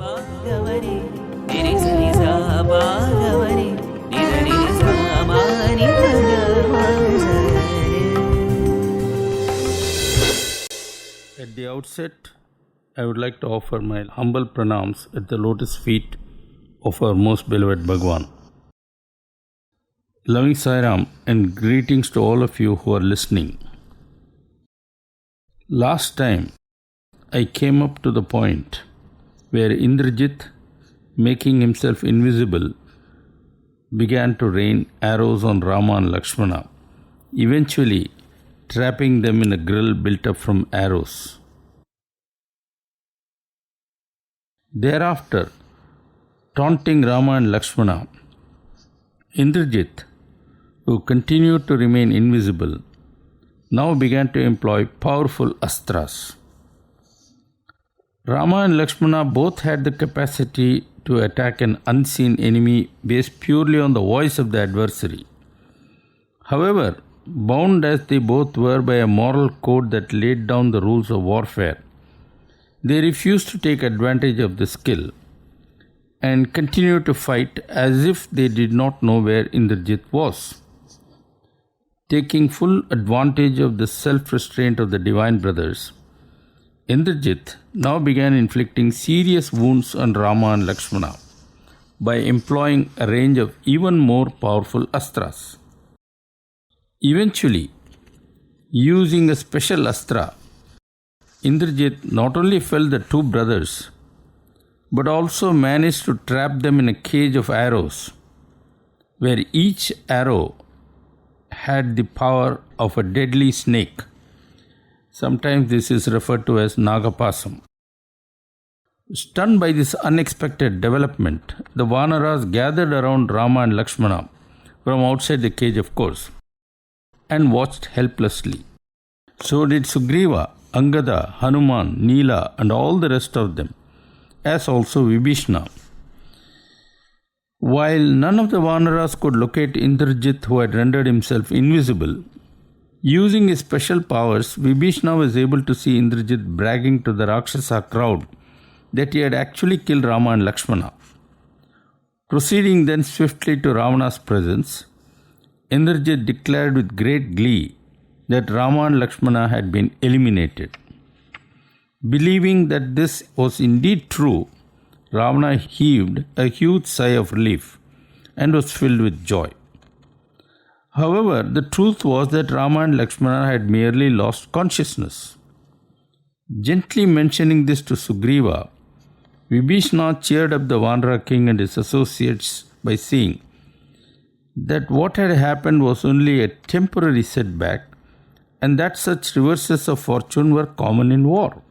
At the outset, I would like to offer my humble pranams at the lotus feet of our most beloved Bhagwan. Loving Sai Ram and greetings to all of you who are listening. Last time, I came up to the point where Indrajit, making himself invisible, began to rain arrows on Rama and Lakshmana, eventually trapping them in a grill built up from arrows. Thereafter, taunting Rama and Lakshmana, Indrajit, who continued to remain invisible, now began to employ powerful astras. Rama and Lakshmana both had the capacity to attack an unseen enemy based purely on the voice of the adversary. However, bound as they both were by a moral code that laid down the rules of warfare, they refused to take advantage of the skill and continued to fight as if they did not know where Indrajit was. Taking full advantage of the self-restraint of the divine brothers, Indrajit now began inflicting serious wounds on Rama and Lakshmana by employing a range of even more powerful astras. Eventually, using a special astra, Indrajit not only felled the two brothers, but also managed to trap them in a cage of arrows, where each arrow had the power of a deadly snake. Sometimes this is referred to as Nagapasam. Stunned by this unexpected development, the Vanaras gathered around Rama and Lakshmana, from outside the cage of course, and watched helplessly. So did Sugriva, Angada, Hanuman, Neela and all the rest of them, as also Vibhishna. While none of the Vanaras could locate Indrajit, who had rendered himself invisible, using his special powers, Vibhishna was able to see Indrajit bragging to the Rakshasa crowd that he had actually killed Rama and Lakshmana. Proceeding then swiftly to Ravana's presence, Indrajit declared with great glee that Rama and Lakshmana had been eliminated. Believing that this was indeed true, Ravana heaved a huge sigh of relief and was filled with joy. However, the truth was that Rama and Lakshmana had merely lost consciousness. Gently mentioning this to Sugriva, Vibhishna cheered up the Vanara king and his associates by saying that what had happened was only a temporary setback and that such reverses of fortune were common in war.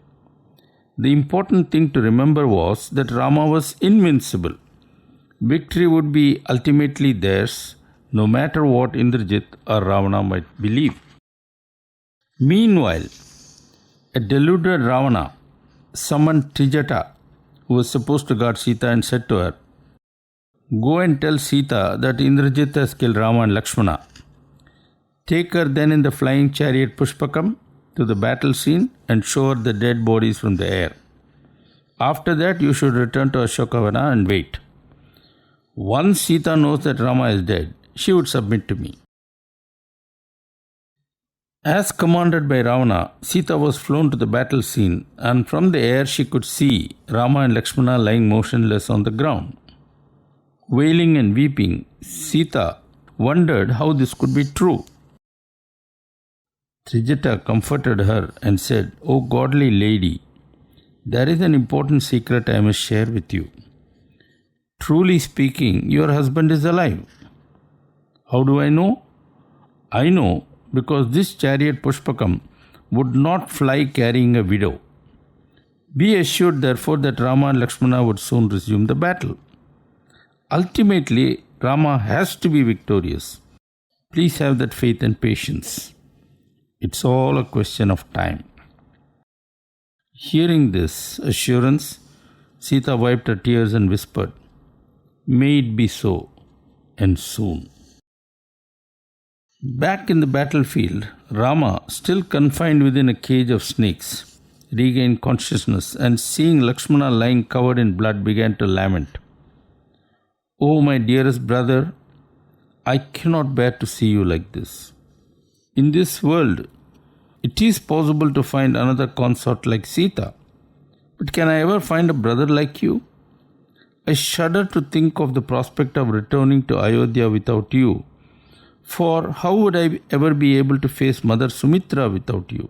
The important thing to remember was that Rama was invincible. Victory would be ultimately theirs, no matter what Indrajit or Ravana might believe. Meanwhile, a deluded Ravana summoned Trijata, who was supposed to guard Sita, and said to her, "Go and tell Sita that Indrajit has killed Rama and Lakshmana. Take her then in the flying chariot Pushpakam to the battle scene and show her the dead bodies from the air. After that, you should return to Ashokavana and wait. Once Sita knows that Rama is dead, she would submit to me." As commanded by Ravana, Sita was flown to the battle scene, and from the air she could see Rama and Lakshmana lying motionless on the ground. Wailing and weeping, Sita wondered how this could be true. Trijata comforted her and said, "O godly lady, there is an important secret I must share with you. Truly speaking, your husband is alive." "How do I know?" "I know because this chariot Pushpakam would not fly carrying a widow. Be assured therefore that Rama and Lakshmana would soon resume the battle. Ultimately, Rama has to be victorious. Please have that faith and patience. It's all a question of time." Hearing this assurance, Sita wiped her tears and whispered, "May it be so, and soon." Back in the battlefield, Rama, still confined within a cage of snakes, regained consciousness, and seeing Lakshmana lying covered in blood, began to lament. "Oh, my dearest brother, I cannot bear to see you like this. In this world, it is possible to find another consort like Sita, but can I ever find a brother like you? I shudder to think of the prospect of returning to Ayodhya without you, for how would I ever be able to face Mother Sumitra without you?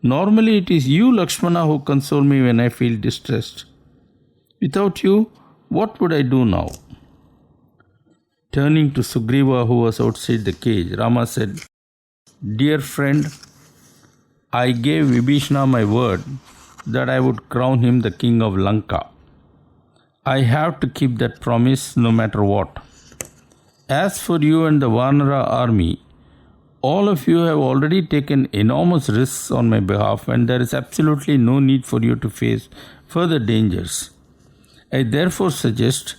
Normally it is you, Lakshmana, who console me when I feel distressed. Without you, what would I do now?" Turning to Sugriva, who was outside the cage, Rama said, "Dear friend, I gave Vibhishana my word that I would crown him the king of Lanka. I have to keep that promise no matter what. As for you and the Vanara army, all of you have already taken enormous risks on my behalf, and there is absolutely no need for you to face further dangers. I therefore suggest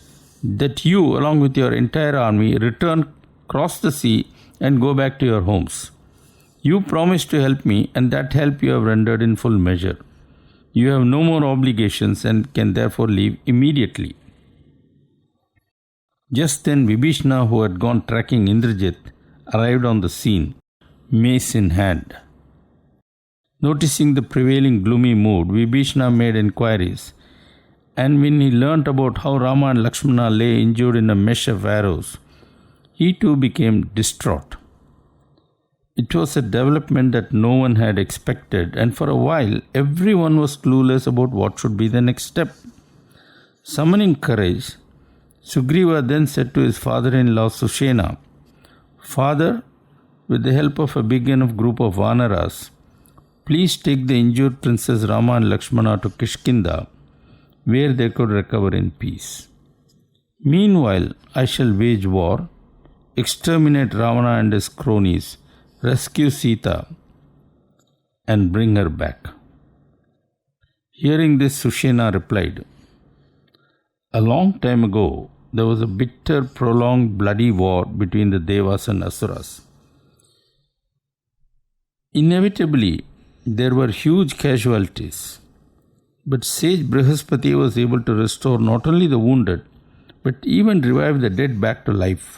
that you, along with your entire army, return, cross the sea, and go back to your homes. You promised to help me, and that help you have rendered in full measure. You have no more obligations and can therefore leave immediately." Just then Vibhishana, who had gone tracking Indrajit, arrived on the scene, mace in hand. Noticing the prevailing gloomy mood, Vibhishana made inquiries, and when he learnt about how Rama and Lakshmana lay injured in a mesh of arrows, he too became distraught. It was a development that no one had expected, and for a while everyone was clueless about what should be the next step. Summoning courage, Sugriva then said to his father-in-law Sushena, "Father, with the help of a big enough group of Vanaras, please take the injured Princess Rama and Lakshmana to Kishkinda, where they could recover in peace. Meanwhile, I shall wage war, exterminate Ravana and his cronies, rescue Sita, and bring her back." Hearing this, Sushena replied, "A long time ago, there was a bitter, prolonged, bloody war between the Devas and Asuras. Inevitably, there were huge casualties, but sage Brihaspati was able to restore not only the wounded, but even revive the dead back to life.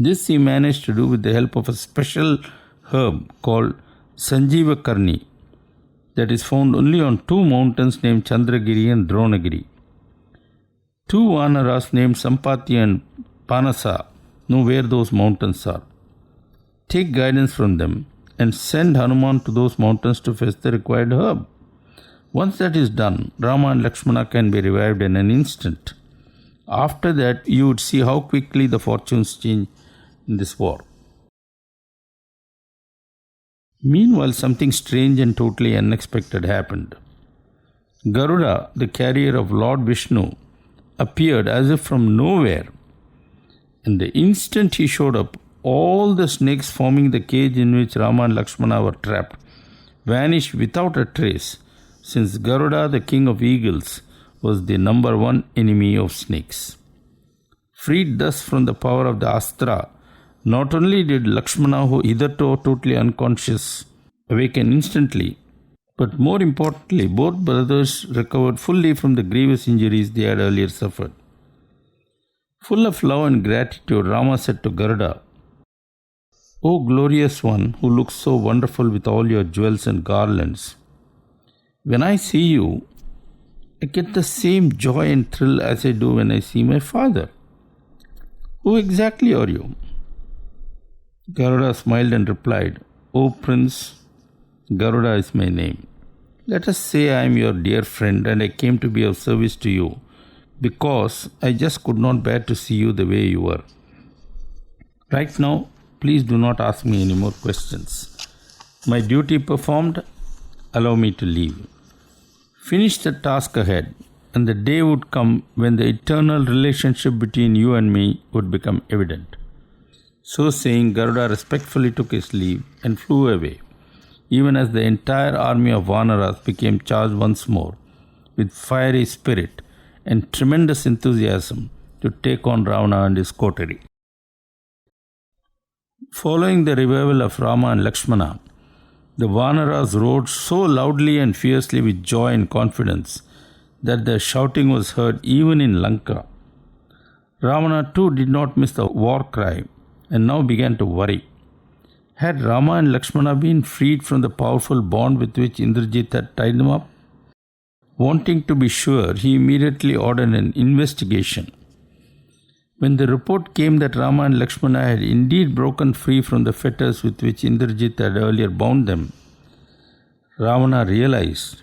This he managed to do with the help of a special herb called Sanjeeva Karni that is found only on two mountains named Chandragiri and Dronagiri. Two Vanaras named Sampati and Panasa know where those mountains are. Take guidance from them and send Hanuman to those mountains to fetch the required herb. Once that is done, Rama and Lakshmana can be revived in an instant. After that, you would see how quickly the fortunes change in this war." Meanwhile, something strange and totally unexpected happened. Garuda, the carrier of Lord Vishnu, appeared as if from nowhere, and the instant he showed up, all the snakes forming the cage in which Rama and Lakshmana were trapped vanished without a trace, since Garuda, the king of eagles, was the number one enemy of snakes. Freed thus from the power of the Astra, not only did Lakshmana, who hitherto totally unconscious, awaken instantly, but more importantly, both brothers recovered fully from the grievous injuries they had earlier suffered. Full of love and gratitude, Rama said to Garuda, "O glorious one, who looks so wonderful with all your jewels and garlands, when I see you, I get the same joy and thrill as I do when I see my father. Who exactly are you?" Garuda smiled and replied, "O Prince, Garuda is my name. Let us say I am your dear friend and I came to be of service to you because I just could not bear to see you the way you were. Right now, please do not ask me any more questions. My duty performed, allow me to leave. Finish the task ahead, and the day would come when the eternal relationship between you and me would become evident." So saying, Garuda respectfully took his leave and flew away, even as the entire army of Vanaras became charged once more with fiery spirit and tremendous enthusiasm to take on Ravana and his coterie. Following the revival of Rama and Lakshmana, The Vanaras roared so loudly and fiercely with joy and confidence that their shouting was heard even in Lanka. Ravana too did not miss the war cry and now began to worry. Had Rama and Lakshmana been freed from the powerful bond with which Indrajit had tied them up? Wanting to be sure, he immediately ordered an investigation. When the report came that Rama and Lakshmana had indeed broken free from the fetters with which Indrajit had earlier bound them, Ravana realized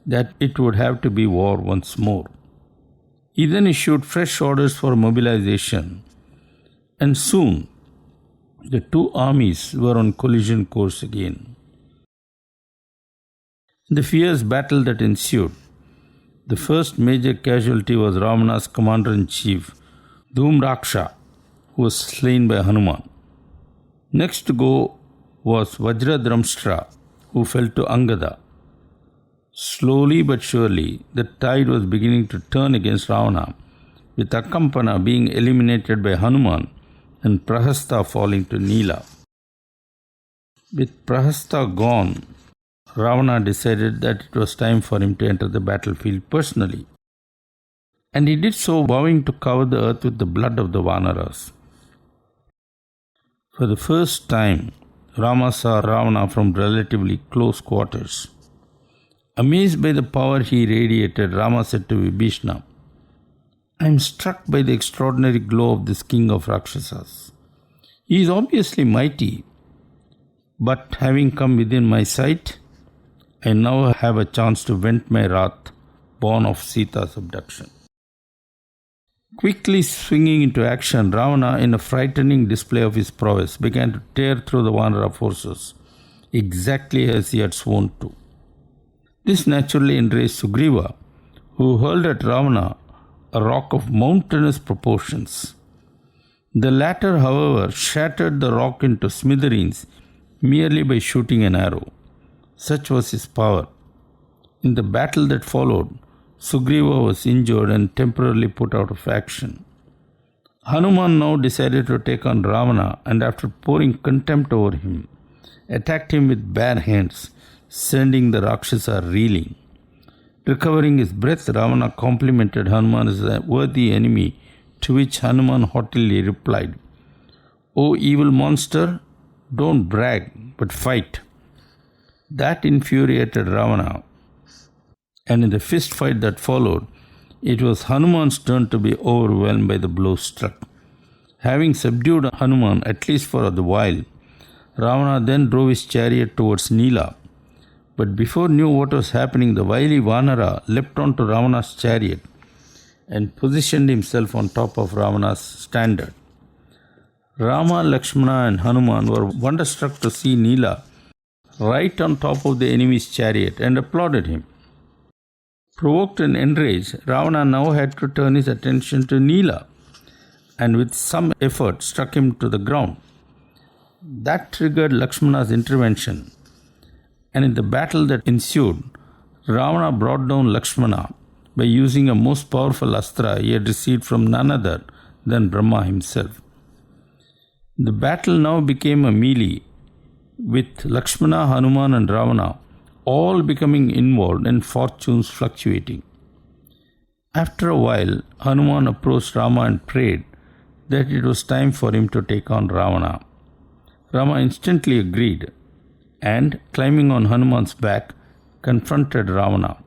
that it would have to be war once more. He then issued fresh orders for mobilization, and soon the two armies were on collision course again. In the fierce battle that ensued, the first major casualty was Ravana's commander-in-chief, Dhumraksha, who was slain by Hanuman. Next to go was Vajradramshtra, who fell to Angada. Slowly but surely, the tide was beginning to turn against Ravana, with Akampana being eliminated by Hanuman and Prahasta falling to Nila. With Prahasta gone, Ravana decided that it was time for him to enter the battlefield personally. And he did so, vowing to cover the earth with the blood of the Vanaras. For the first time, Rama saw Ravana from relatively close quarters. Amazed by the power he radiated, Rama said to Vibhishna, "I am struck by the extraordinary glow of this king of Rakshasas. He is obviously mighty, but having come within my sight, I now have a chance to vent my wrath, born of Sita's abduction." Quickly swinging into action, Ravana, in a frightening display of his prowess, began to tear through the Vanara forces, exactly as he had sworn to. This naturally enraged Sugriva, who hurled at Ravana a rock of mountainous proportions. The latter, however, shattered the rock into smithereens merely by shooting an arrow. Such was his power. In the battle that followed, Sugriva was injured and temporarily put out of action. Hanuman now decided to take on Ravana, and after pouring contempt over him, attacked him with bare hands, sending the Rakshasa reeling. Recovering his breath, Ravana complimented Hanuman as a worthy enemy, to which Hanuman haughtily replied, "O evil monster, don't brag, but fight." That infuriated Ravana, and in the fist fight that followed, it was Hanuman's turn to be overwhelmed by the blows struck. Having subdued Hanuman, at least for the while, Ravana then drove his chariot towards Nila. But before knew what was happening, the wily Vanara leapt onto Ravana's chariot and positioned himself on top of Ravana's standard. Rama, Lakshmana and Hanuman were wonderstruck to see Nila right on top of the enemy's chariot and applauded him. Provoked and enraged, Ravana now had to turn his attention to Nila, and with some effort struck him to the ground. That triggered Lakshmana's intervention, and in the battle that ensued, Ravana brought down Lakshmana by using a most powerful astra he had received from none other than Brahma himself. The battle now became a melee, with Lakshmana, Hanuman and Ravana all becoming involved and fortunes fluctuating. After a while, Hanuman approached Rama and prayed that it was time for him to take on Ravana. Rama instantly agreed and, climbing on Hanuman's back, confronted Ravana.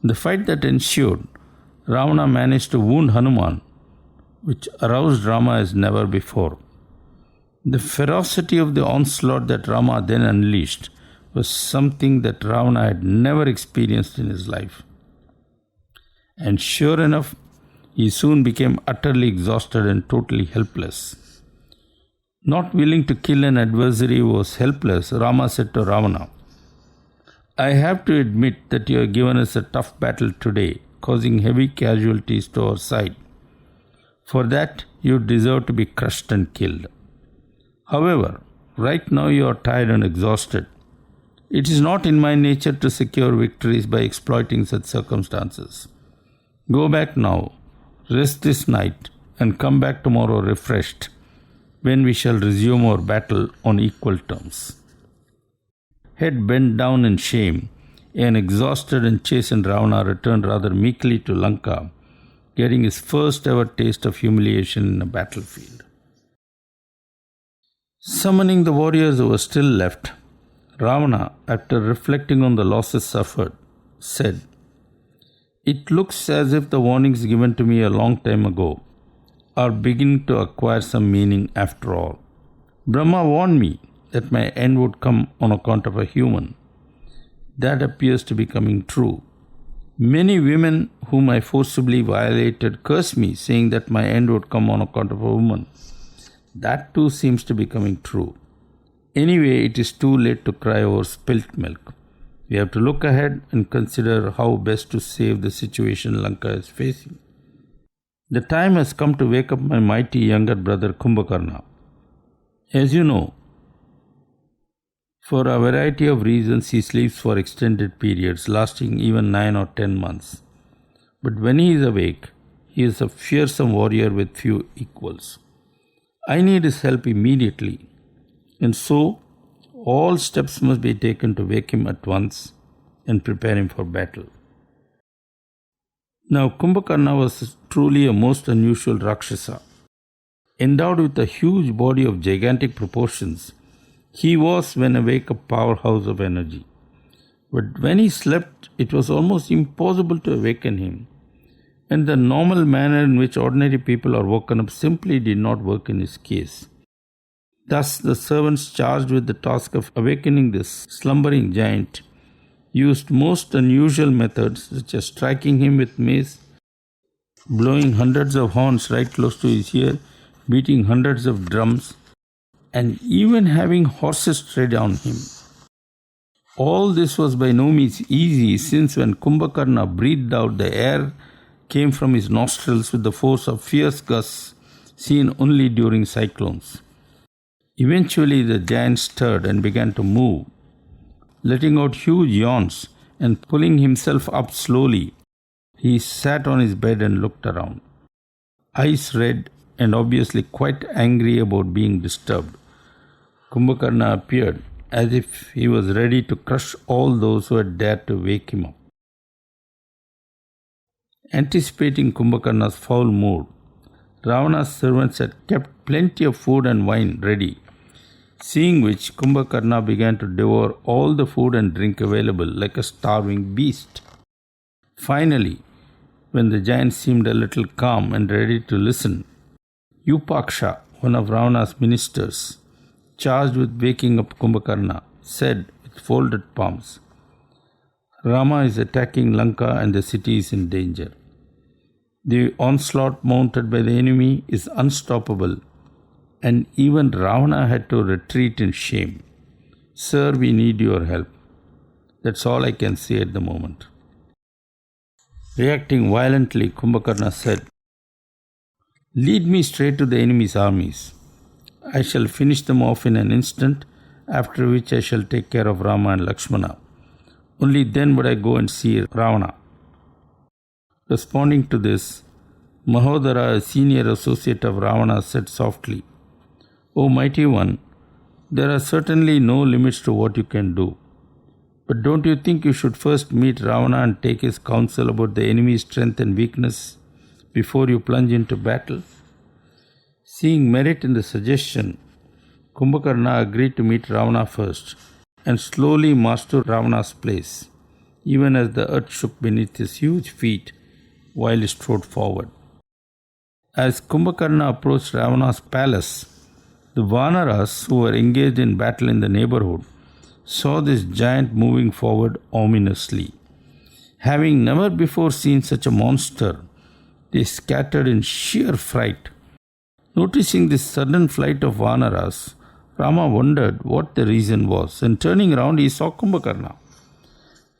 In the fight that ensued, Ravana managed to wound Hanuman, which aroused Rama as never before. The ferocity of the onslaught that Rama then unleashed was something that Ravana had never experienced in his life. And sure enough, he soon became utterly exhausted and totally helpless. Not willing to kill an adversary who was helpless, Rama said to Ravana, "I have to admit that you have given us a tough battle today, causing heavy casualties to our side. For that, you deserve to be crushed and killed. However, right now you are tired and exhausted. It is not in my nature to secure victories by exploiting such circumstances. Go back now, rest this night, and come back tomorrow refreshed, when we shall resume our battle on equal terms." head bent down in shame, an exhausted and chastened Ravana returned rather meekly to Lanka, getting his first ever taste of humiliation in a battlefield. Summoning the warriors who were still left, Ravana, after reflecting on the losses suffered, said, "It looks as if the warnings given to me a long time ago are beginning to acquire some meaning after all. Brahma warned me that my end would come on account of a human. That appears to be coming true. Many women whom I forcibly violated curse me, saying that my end would come on account of a woman. That too seems to be coming true. Anyway, it is too late to cry over spilt milk. We have to look ahead and consider how best to save the situation Lanka is facing. The time has come to wake up my mighty younger brother Kumbhakarna. As you know, for a variety of reasons he sleeps for extended periods, lasting even 9 or 10 months. But when he is awake, he is a fearsome warrior with few equals. I need his help immediately, and so all steps must be taken to wake him at once and prepare him for battle." Now Kumbhakarna was truly a most unusual Rakshasa. Endowed with a huge body of gigantic proportions, he was, when awake, a powerhouse of energy. But when he slept, it was almost impossible to awaken him, and the normal manner in which ordinary people are woken up simply did not work in his case. Thus, the servants charged with the task of awakening this slumbering giant used most unusual methods, such as striking him with mace, blowing hundreds of horns right close to his ear, beating hundreds of drums, and even having horses tread on him. All this was by no means easy, since when Kumbhakarna breathed out, the air came from his nostrils with the force of fierce gusts seen only during cyclones. Eventually the giant stirred and began to move, letting out huge yawns and pulling himself up slowly. He sat on his bed and looked around, eyes red and obviously quite angry about being disturbed. Kumbhakarna appeared as if he was ready to crush all those who had dared to wake him up. Anticipating Kumbhakarna's foul mood, Ravana's servants had kept plenty of food and wine ready, seeing which Kumbhakarna began to devour all the food and drink available like a starving beast. Finally, when the giant seemed a little calm and ready to listen, Upaksha, one of Ravana's ministers, charged with waking up Kumbhakarna, said with folded palms, "Rama is attacking Lanka and the city is in danger. The onslaught mounted by the enemy is unstoppable, and even Ravana had to retreat in shame. Sir, we need your help. That's all I can say at the moment." Reacting violently, Kumbhakarna said, "Lead me straight to the enemy's armies. I shall finish them off in an instant, after which I shall take care of Rama and Lakshmana. Only then would I go and see Ravana." Responding to this, Mahodara, a senior associate of Ravana, said softly, "O mighty one, there are certainly no limits to what you can do. But don't you think you should first meet Ravana and take his counsel about the enemy's strength and weakness before you plunge into battle?" Seeing merit in the suggestion, Kumbhakarna agreed to meet Ravana first and slowly marched to Ravana's place, even as the earth shook beneath his huge feet while he strode forward. As Kumbhakarna approached Ravana's palace, the Vanaras who were engaged in battle in the neighborhood saw this giant moving forward ominously. Having never before seen such a monster, they scattered in sheer fright. Noticing this sudden flight of Vanaras, Rama wondered what the reason was, and turning round he saw Kumbhakarna.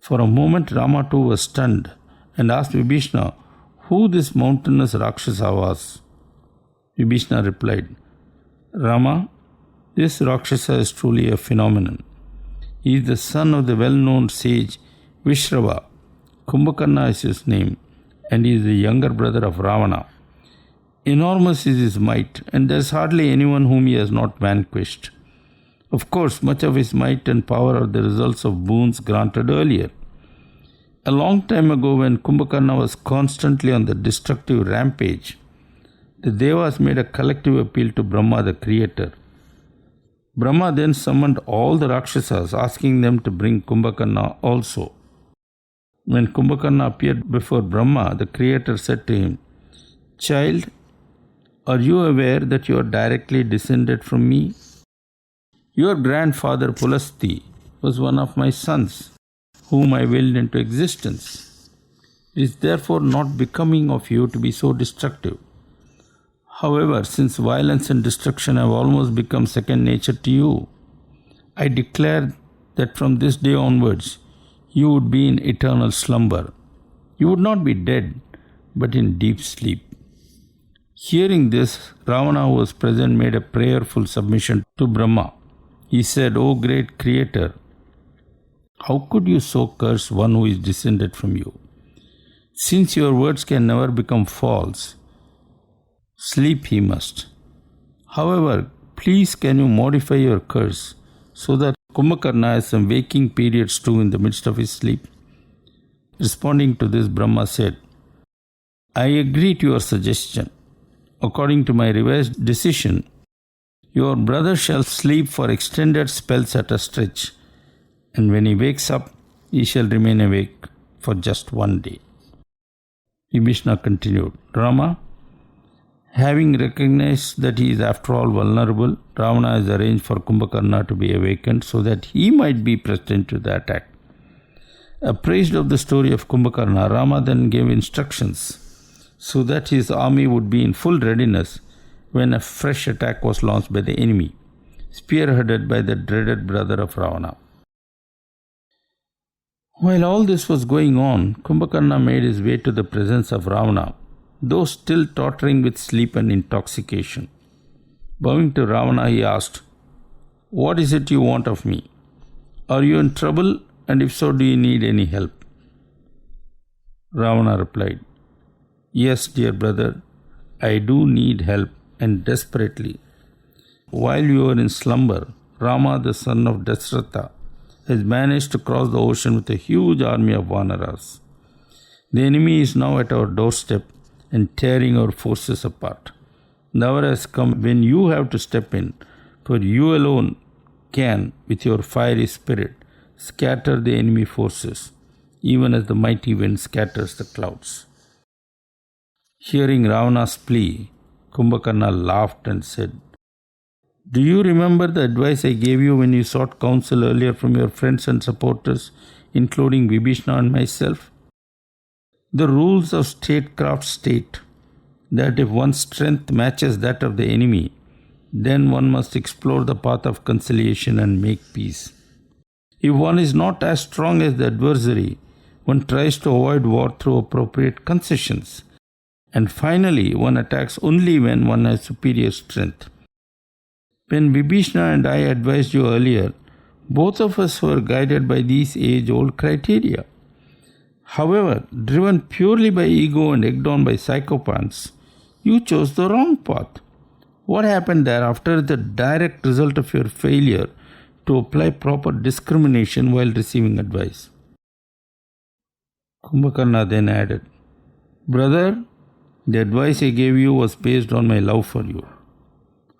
For a moment Rama too was stunned and asked Vibhishna who this mountainous Rakshasa was. Vibhishna replied, "Rama, this Rakshasa is truly a phenomenon. He is the son of the well-known sage Vishrava. Kumbhakarna is his name, and he is the younger brother of Ravana. Enormous is his might, and there is hardly anyone whom he has not vanquished. Of course, much of his might and power are the results of boons granted earlier. A long time ago, when Kumbhakarna was constantly on the destructive rampage, the Devas made a collective appeal to Brahma, the creator. Brahma then summoned all the Rakshasas, asking them to bring Kumbhakarna also. When Kumbhakarna appeared before Brahma, the creator said to him, "Child, are you aware that you are directly descended from me? Your grandfather Pulasti was one of my sons, whom I willed into existence. It is therefore not becoming of you to be so destructive. However, since violence and destruction have almost become second nature to you, I declare that from this day onwards, you would be in eternal slumber. You would not be dead, but in deep sleep." Hearing this, Ravana, who was present, made a prayerful submission to Brahma. He said, "O great creator, how could you so curse one who is descended from you? Since your words can never become false, sleep he must. However, please can you modify your curse so that Kumbhakarna has some waking periods too in the midst of his sleep?" Responding to this, Brahma said, "I agree to your suggestion. According to my revised decision, your brother shall sleep for extended spells at a stretch, and when he wakes up, he shall remain awake for just one day." Vibhishana continued, "Rama, having recognized that he is after all vulnerable, Ravana has arranged for Kumbhakarna to be awakened so that he might be present to the attack. Apprised of the story of Kumbhakarna, Rama then gave instructions so that his army would be in full readiness when a fresh attack was launched by the enemy, spearheaded by the dreaded brother of Ravana. While all this was going on, Kumbhakarna made his way to the presence of Ravana, though still tottering with sleep and intoxication. Bowing to Ravana, he asked, "What is it you want of me? Are you in trouble, and if so, do you need any help?" Ravana replied, "Yes, dear brother, I do need help, and desperately. While you are in slumber, Rama, the son of Dasratha, has managed to cross the ocean with a huge army of Vanaras. The enemy is now at our doorstep and tearing our forces apart. The hour has come when you have to step in, for you alone can, with your fiery spirit, scatter the enemy forces, even as the mighty wind scatters the clouds." Hearing Ravana's plea, Kumbhakarna laughed and said, "Do you remember the advice I gave you when you sought counsel earlier from your friends and supporters, including Vibhishana and myself? The rules of statecraft state that if one's strength matches that of the enemy, then one must explore the path of conciliation and make peace. If one is not as strong as the adversary, one tries to avoid war through appropriate concessions. And finally, one attacks only when one has superior strength. When Vibhishana and I advised you earlier, both of us were guided by these age-old criteria. However, driven purely by ego and egged on by psychopaths, you chose the wrong path. What happened thereafter is the direct result of your failure to apply proper discrimination while receiving advice." Kumbhakarna then added, "Brother, the advice I gave you was based on my love for you.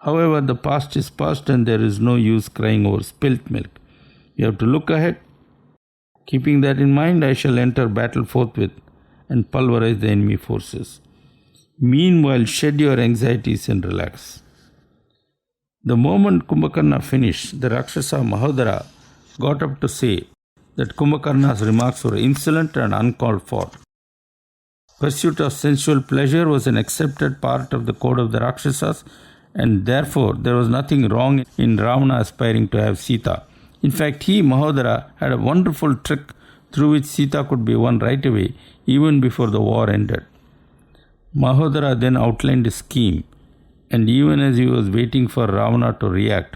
However, the past is past and there is no use crying over spilt milk. You have to look ahead. Keeping that in mind, I shall enter battle forthwith and pulverize the enemy forces. Meanwhile, shed your anxieties and relax." The moment Kumbhakarna finished, the Rakshasa Mahodara got up to say that Kumbhakarna's remarks were insolent and uncalled for. Pursuit of sensual pleasure was an accepted part of the code of the Rakshasas, and therefore there was nothing wrong in Ravana aspiring to have Sita. In fact, he, Mahodara, had a wonderful trick through which Sita could be won right away, even before the war ended. Mahodara then outlined his scheme, and even as he was waiting for Ravana to react,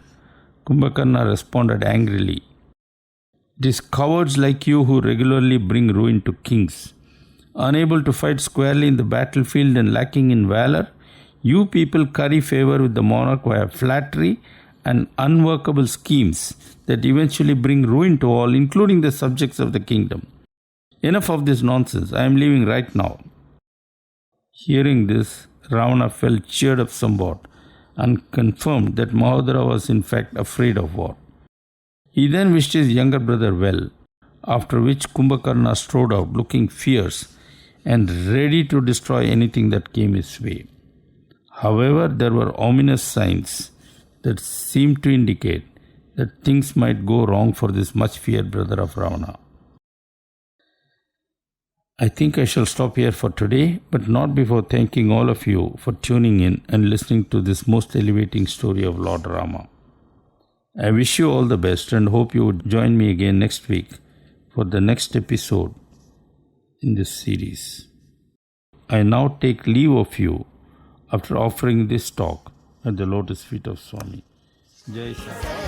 Kumbhakarna responded angrily, "It is cowards like you who regularly bring ruin to kings. Unable to fight squarely in the battlefield and lacking in valor, you people curry favor with the monarch via flattery and unworkable schemes that eventually bring ruin to all, including the subjects of the kingdom. Enough of this nonsense. I am leaving right now. Hearing this, Ravana felt cheered up somewhat and confirmed that Mahodara was in fact afraid of war. He then wished his younger brother well, after which Kumbhakarna strode out looking fierce and ready to destroy anything that came his way. However, there were ominous signs that seemed to indicate that things might go wrong for this much feared brother of Ravana. I think I shall stop here for today, but not before thanking all of you for tuning in and listening to this most elevating story of Lord Rama. I wish you all the best and hope you would join me again next week for the next episode in this series. I now take leave of you after offering this talk at the lotus feet of Swami. Jai Sai.